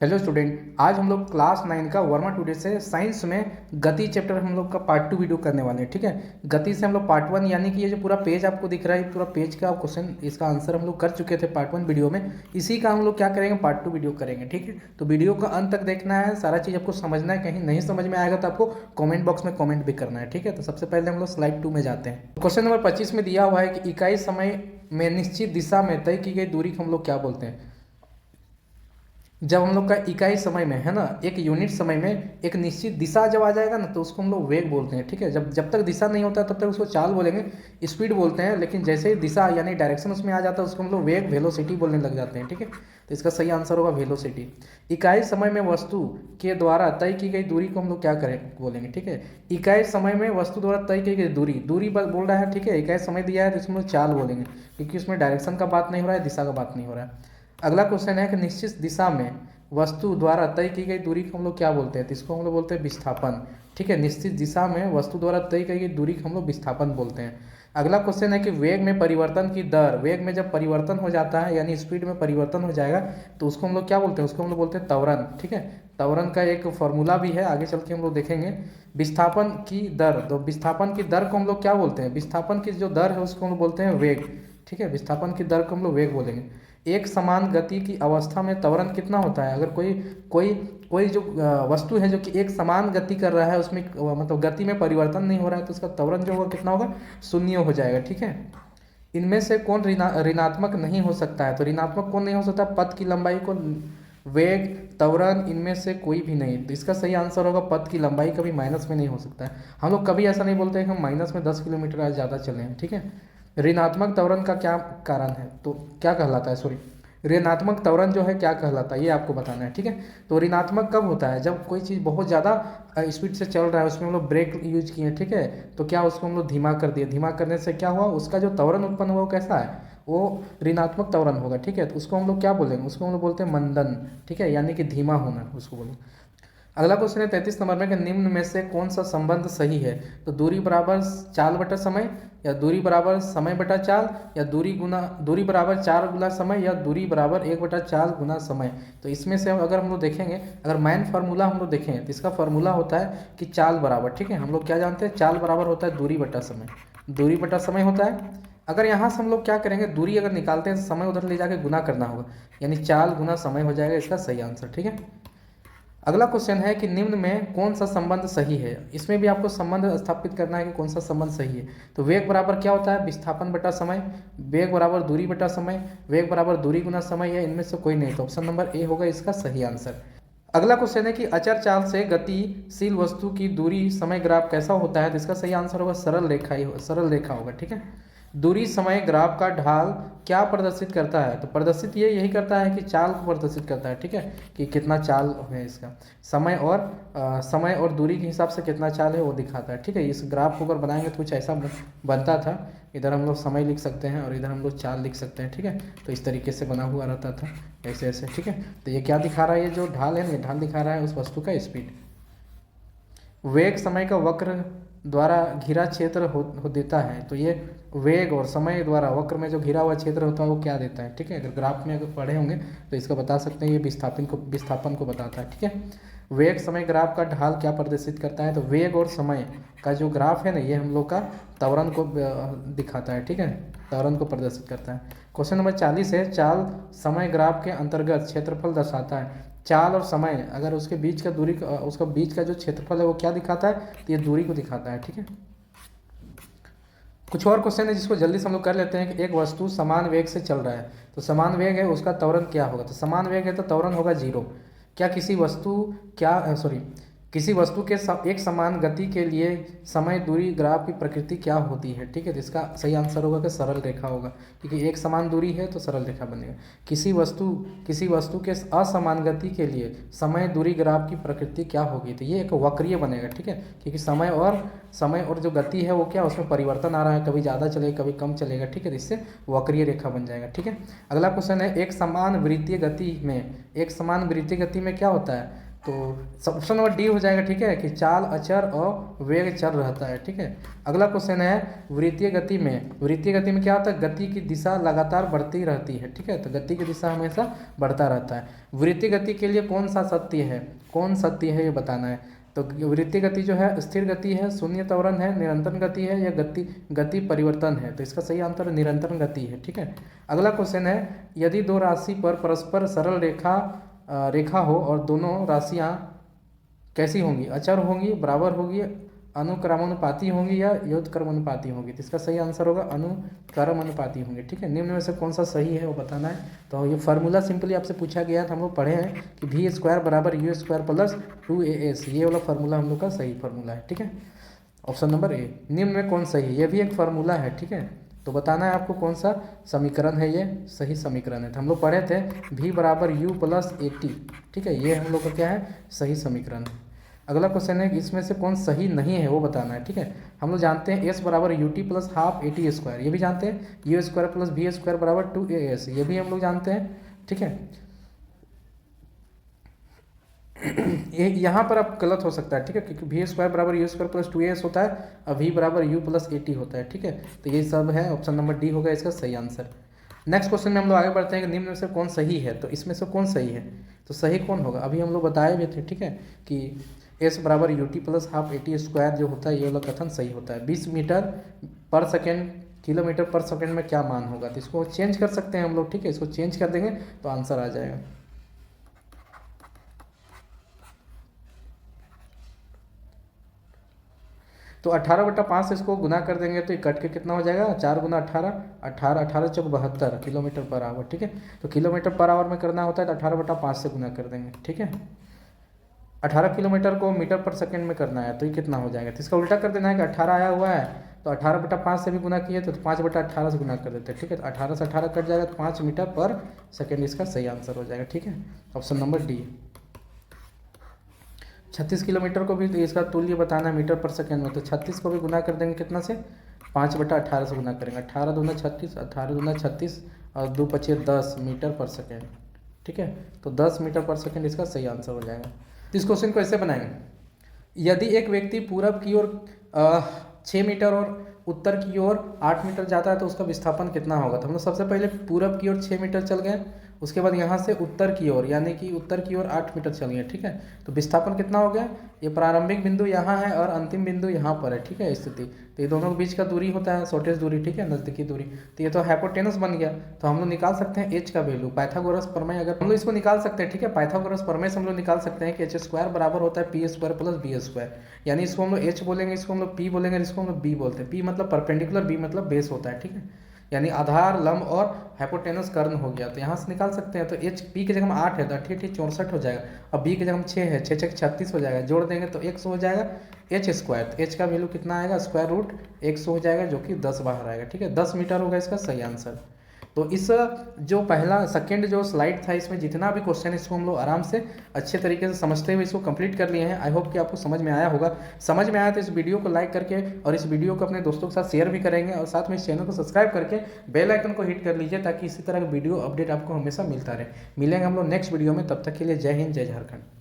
Hello student, आज हम लोग क्लास 9 का वर्मा टुडे से साइंस में गति चैप्टर हम लोग का पार्ट 2 वीडियो करने वाले हैं। ठीक है, गति से हम लोग पार्ट 1 यानी कि ये जो पूरा पेज आपको दिख रहा है, पूरा पेज का क्वेश्चन इसका आंसर हम लोग कर चुके थे पार्ट 1 वीडियो में। इसी का हम लोग क्या करेंगे, पार्ट 2 वीडियो करेंगे। ठीक है, तो वीडियो का अंत तक देखना है, सारा चीज़ आपको समझना है। कहीं नहीं समझ में आएगा तो आपको कॉमेंट बॉक्स में कॉमेंट भी करना है। ठीक है, तो सबसे पहले हम लोग स्लाइड 2 में जाते हैं। क्वेश्चन नंबर 25 में दिया हुआ है कि इकाई समय में निश्चित दिशा में तय की गई दूरी को हम लोग क्या बोलते हैं। जब हम लोग का इकाई समय में है ना, एक यूनिट समय में एक निश्चित दिशा जब आ जाएगा ना, तो उसको हम लोग वेग बोलते हैं। ठीक है, जब जब तक दिशा नहीं होता तब तक उसको चाल बोलेंगे, स्पीड बोलते हैं। लेकिन जैसे ही दिशा यानी डायरेक्शन उसमें आ जाता है उसको हम लोग वेग, वेलोसिटी बोलने लग जाते हैं। ठीक है, तो इसका सही आंसर होगा वेलोसिटी। इकाई समय में वस्तु के द्वारा तय की गई दूरी को हम लोग क्या करें बोलेंगे। ठीक है, इकाई समय में वस्तु द्वारा तय की गई दूरी, दूरी बोल रहा है। ठीक है, इकाई समय दिया है तो इसमें चाल बोलेंगे, क्योंकि उसमें डायरेक्शन का बात नहीं हो रहा है, दिशा का बात नहीं हो रहा है। अगला क्वेश्चन है कि निश्चित दिशा में वस्तु द्वारा तय की गई दूरी को हम लोग क्या बोलते हैं, तो इसको हम लोग बोलते हैं विस्थापन। ठीक है, निश्चित दिशा में वस्तु द्वारा तय की गई दूरी को हम लोग विस्थापन बोलते हैं। अगला क्वेश्चन है कि वेग में परिवर्तन की दर, वेग में जब परिवर्तन हो जाता है यानी स्पीड में परिवर्तन हो जाएगा तो उसको हम लोग क्या बोलते हैं, उसको हम लोग बोलते हैं त्वरण। ठीक है, त्वरण का एक फॉर्मूला भी है, आगे चल के हम लोग देखेंगे। विस्थापन की दर, तो विस्थापन की दर को हम लोग क्या बोलते हैं, विस्थापन की जो दर है उसको हम लोग बोलते हैं वेग। ठीक है, विस्थापन की दर को हम लोग वेग बोलेंगे। एक समान गति की अवस्था में त्वरण कितना होता है। अगर कोई कोई कोई जो वस्तु है जो कि एक समान गति कर रहा है, उसमें मतलब गति में परिवर्तन नहीं हो रहा है, तो उसका त्वरण जो होगा कितना होगा, शून्य हो जाएगा। ठीक है, इनमें से कौन ऋणात्मक नहीं हो सकता है, तो ऋणात्मक कौन नहीं हो सकता, पथ की लंबाई को, वेग, त्वरण, इनमें से कोई भी नहीं। तो इसका सही आंसर होगा पथ की लंबाई कभी माइनस में नहीं हो सकता है। हम लोग कभी ऐसा नहीं बोलते हैं कि हम माइनस में 10 किलोमीटर आज ज़्यादा चले हैं। ठीक है, ऋणात्मक त्वरण का क्या कारण है, तो क्या कहलाता है, सॉरी, ऋणात्मक त्वरण जो है क्या कहलाता है ये आपको बताना है। ठीक है, तो ऋणात्मक कब होता है, जब कोई चीज़ बहुत ज़्यादा स्पीड से चल रहा है, उसमें हम लोग ब्रेक यूज किए। ठीक है, तो क्या उसको हम लोग धीमा कर दिए, धीमा करने से क्या हुआ, उसका जो त्वरण उत्पन्न हुआ वो कैसा है, वो ऋणात्मक त्वरण होगा। ठीक है, तो उसको हम लोग क्या बोलेंगे, उसको हम लोग बोलते हैं मंदन। ठीक है, यानी कि धीमा होना उसको बोलेंगे। अगला क्वेश्चन है 33 नंबर में कि निम्न में से कौन सा संबंध सही है, तो दूरी बराबर चाल बटा समय, या दूरी बराबर समय बटा चाल, या दूरी बराबर 4 गुना समय, या दूरी बराबर 1 बटा चाल गुना समय। तो इसमें से अगर हम लोग देखेंगे, अगर मैन फार्मूला हम लोग देखें तो इसका फार्मूला होता है कि चाल बराबर, ठीक है, हम लोग क्या जानते हैं, चाल बराबर होता है दूरी बटा समय, दूरी बटा समय होता है। अगर यहाँ से हम लोग क्या करेंगे, दूरी अगर निकालते हैं तो समय उधर ले जाके गुना करना होगा, यानी चाल गुना समय हो जाएगा इसका सही आंसर। ठीक है, अगला क्वेश्चन है कि निम्न में कौन सा संबंध सही है। इसमें भी आपको संबंध स्थापित करना है कि कौन सा संबंध सही है। तो वेग बराबर क्या होता है, विस्थापन बटा समय, वेग बराबर दूरी बटा समय, वेग बराबर दूरी गुना समय, है इनमें से कोई नहीं, तो ऑप्शन नंबर ए होगा इसका सही आंसर। अगला क्वेश्चन है कि अचर चाल से गतिशील वस्तु की दूरी समय ग्राफ कैसा होता है, तो इसका सही आंसर होगा सरल रेखा ही, सरल रेखा होगा। ठीक है, दूरी समय ग्राफ का ढाल क्या प्रदर्शित करता है, तो प्रदर्शित ये यही करता है कि चाल को प्रदर्शित करता है। ठीक है, कि कितना चाल है इसका, समय और दूरी के हिसाब से कितना चाल है वो दिखाता है। ठीक है, इस ग्राफ को अगर बनाएंगे तो कुछ ऐसा बनता था, इधर हम लोग समय लिख सकते हैं और इधर हम लोग चाल लिख सकते हैं। ठीक है, तो इस तरीके से बना हुआ रहता था, ऐसे ऐसे। ठीक है, तो ये क्या दिखा रहा है, ये जो ढाल है ना, ये ढाल दिखा रहा है उस वस्तु का स्पीड। वेग समय का वक्र द्वारा घिरा क्षेत्र हो देता है, तो ये वेग और समय द्वारा वक्र में जो घिरा हुआ क्षेत्र होता है वो क्या देता है। ठीक है, अगर ग्राफ में अगर पढ़े होंगे तो इसका बता सकते हैं, ये विस्थापन को बताता है। ठीक है, वेग समय ग्राफ का ढाल क्या प्रदर्शित करता है, तो वेग और समय का जो ग्राफ है ना, ये हम लोग का त्वरण को दिखाता है। ठीक है, त्वरण को प्रदर्शित करता है। क्वेश्चन नंबर 40 है, चाल समय ग्राफ के अंतर्गत क्षेत्रफल दर्शाता है। चाल और समय अगर उसके बीच का दूरी, उसका बीच का जो क्षेत्रफल है वो क्या दिखाता है, तो ये दूरी को दिखाता है। ठीक है, कुछ और क्वेश्चन है जिसको जल्दी से हम लोग कर लेते हैं कि एक वस्तु समान वेग से चल रहा है, तो समान वेग है उसका त्वरण क्या होगा, तो समान वेग है तो त्वरण होगा 0। क्या किसी वस्तु के एक समान गति के लिए समय दूरी ग्राफ की प्रकृति क्या होती है। ठीक है, तो इसका सही आंसर होगा कि सरल रेखा होगा, क्योंकि एक समान दूरी है तो सरल रेखा बनेगा। किसी वस्तु के असमान गति के लिए समय दूरी ग्राफ की प्रकृति क्या होगी, तो ये एक वक्रीय बनेगा। ठीक है, क्योंकि समय और जो गति है वो क्या, उसमें परिवर्तन आ रहा है, कभी ज़्यादा चलेगा कभी कम चलेगा। ठीक है, तो इससे वक्रीय रेखा बन जाएगा। ठीक है, अगला क्वेश्चन है, एक समान वृत्तीय गति में क्या होता है, तो ऑप्शन नंबर डी हो जाएगा, ठीक है, कि चाल अचर और वेग चर रहता है, ठीक है। अगला क्वेश्चन है वृत्तीय गति में, वृत्तीय गति में क्या होता है, गति की दिशा लगातार बढ़ती रहती है, ठीक है, तो गति की दिशा हमेशा बढ़ता रहता है। वृत्तीय गति के लिए कौन सा सत्य है, कौन सत्य है ये बताना है। तो वृत्तीय गति जो है स्थिर गति है, शून्य त्वरण है, निरंतर गति है या गति परिवर्तन है, तो इसका सही आंसर निरंतर गति है, ठीक है। अगला क्वेश्चन है यदि दो राशि पर परस्पर सरल रेखा हो और दोनों राशियां कैसी होंगी, अचर होंगी, बराबर होगी, अनुक्रमानुपाती होंगी या योजक्रमानुपाती होंगी, तो इसका सही आंसर होगा अनुक्रमानुपाती होंगी, ठीक है। निम्न में से कौन सा सही है वो बताना है। तो ये फार्मूला सिंपली आपसे पूछा गया था, हम लोग पढ़े हैं कि वी स्क्वायर बराबर यू स्क्वायर प्लस 2as, ये वाला फार्मूला हम लोग का सही फार्मूला है, ठीक है। ऑप्शन नंबर ए, निम्न में कौन सही है, ये भी एक फार्मूला है, ठीक है। तो बताना है आपको कौन सा समीकरण है ये सही समीकरण है। तो हम लोग पढ़े थे v बराबर यू प्लस 80, ठीक है, ये हम लोग का क्या है सही समीकरण है। अगला क्वेश्चन है कि इसमें से कौन सही नहीं है वो बताना है, ठीक है। हम लोग जानते हैं s बराबर u t plus half a t square, ये भी जानते हैं, u square plus v square बराबर 2as, ये भी हम लोग जानते हैं, ठीक है। ये यहाँ पर अब गलत हो सकता है, ठीक है, क्योंकि वी स्क्वायर बराबर यू स्क्वायर प्लस 2as होता है और वी बराबर यू प्लस 80 होता है, ठीक है। तो ये सब है, ऑप्शन नंबर डी होगा इसका सही आंसर। नेक्स्ट क्वेश्चन में हम लोग आगे बढ़ते हैं कि निम्न में से कौन सही है, तो इसमें से कौन सही है, तो सही कौन होगा, अभी हम लोग बताए भी थे, ठीक है, कि एस बराबर u t plus half a t square जो होता है ये वाला कथन सही होता है। 20 मीटर पर सेकेंड किलोमीटर पर सेकेंड में क्या मान होगा, तो इसको चेंज कर सकते हैं हम लोग, ठीक है, इसको चेंज कर देंगे तो आंसर आ जाएगा। तो 18/5 से इसको गुना कर देंगे तो ये कट के कितना हो जाएगा, 4 गुना 18, 18 18 चौक 72 किलोमीटर पर आवर, ठीक है। तो किलोमीटर पर आवर में करना होता है तो 18/5 से गुना कर देंगे, ठीक है। 18 किलोमीटर को मीटर पर सेकंड में करना है तो ये कितना हो जाएगा, तो इसका उल्टा कर देना है कि 18 आया हुआ है तो 18/5 से भी गुना किए तो 5/18 से गुना कर देते हैं, ठीक है। तो 18 से 18 कट जाएगा तो 5 मीटर पर सेकेंड इसका सही आंसर हो जाएगा, ठीक है। Option number D. 36 किलोमीटर को भी तो इसका तुल्य बताना है मीटर पर सेकेंड में, तो 36 को भी गुना कर देंगे कितना से, 5/18 से गुना करेंगे, 18 दूना 36, 18 दूना 36 और 2 पचे 10 मीटर पर सेकेंड, ठीक है। तो 10 मीटर पर सेकेंड इसका सही आंसर हो जाएगा। तो इस क्वेश्चन को ऐसे बनाएंगे, यदि एक व्यक्ति पूरब की ओर 6 मीटर और उत्तर की ओर 8 मीटर जाता है तो उसका विस्थापन कितना होगा। तो हम लोग सबसे पहले पूरब की ओर 6 मीटर चल गए, उसके बाद यहाँ से उत्तर की ओर यानी कि उत्तर की ओर 8 मीटर चल गए, ठीक है। तो विस्थापन कितना हो गया, ये प्रारंभिक बिंदु यहाँ है और अंतिम बिंदु यहाँ पर है, ठीक है, स्थिति। तो ये दोनों के बीच का दूरी होता है शॉर्टेस्ट दूरी, ठीक है, नज़दीकी दूरी। तो ये तो हाइपोटेनस बन गया, तो हम लोग निकाल सकते हैं एच का वैल्यू, पाइथागोरस प्रमेय अगर हम लोग इसको निकाल सकते हैं, ठीक है, पाइथागोरस प्रमेय से हम लोग निकाल सकते हैं कि एच स्क्वायर बराबर होता है p square plus b square, यानी इसको हम लोग एच बोलेंगे, इसको हम लोग पी बोलेंगे, इसको हम लोग बी बोलते हैं। पी मतलब परपेंडिकुलर, बी मतलब बेस होता है, ठीक है, यानी आधार लंब और हाइपोटेनस कर्ण हो गया। तो यहाँ से निकाल सकते हैं, तो एच पी की जगह में 8 है तो 8 64 हो जाएगा, और बी की जगह में 6 है, 6 6 36 हो जाएगा, जोड़ देंगे तो 100 हो जाएगा एच स्क्वायर। तो एच का वैल्यू कितना आएगा, स्क्वायर रूट 100 हो जाएगा, जो कि 10 बाहर आएगा, ठीक है, 10 मीटर होगा इसका सही आंसर। तो इस जो पहला सेकंड जो स्लाइड था इसमें जितना भी क्वेश्चन है इसको हम लोग आराम से अच्छे तरीके से समझते हुए इसको कंप्लीट कर लिए हैं। आई होप कि आपको समझ में आया होगा। समझ में आया तो इस वीडियो को लाइक करके और इस वीडियो को अपने दोस्तों के साथ शेयर भी करेंगे, और साथ में इस चैनल को सब्सक्राइब करके बेल आइकन को हिट कर लीजिए ताकि इसी तरह का वीडियो अपडेट आपको हमेशा मिलता रहे। मिलेंगे हम लोग नेक्स्ट वीडियो में, तब तक के लिए जय हिंद, जय झारखंड।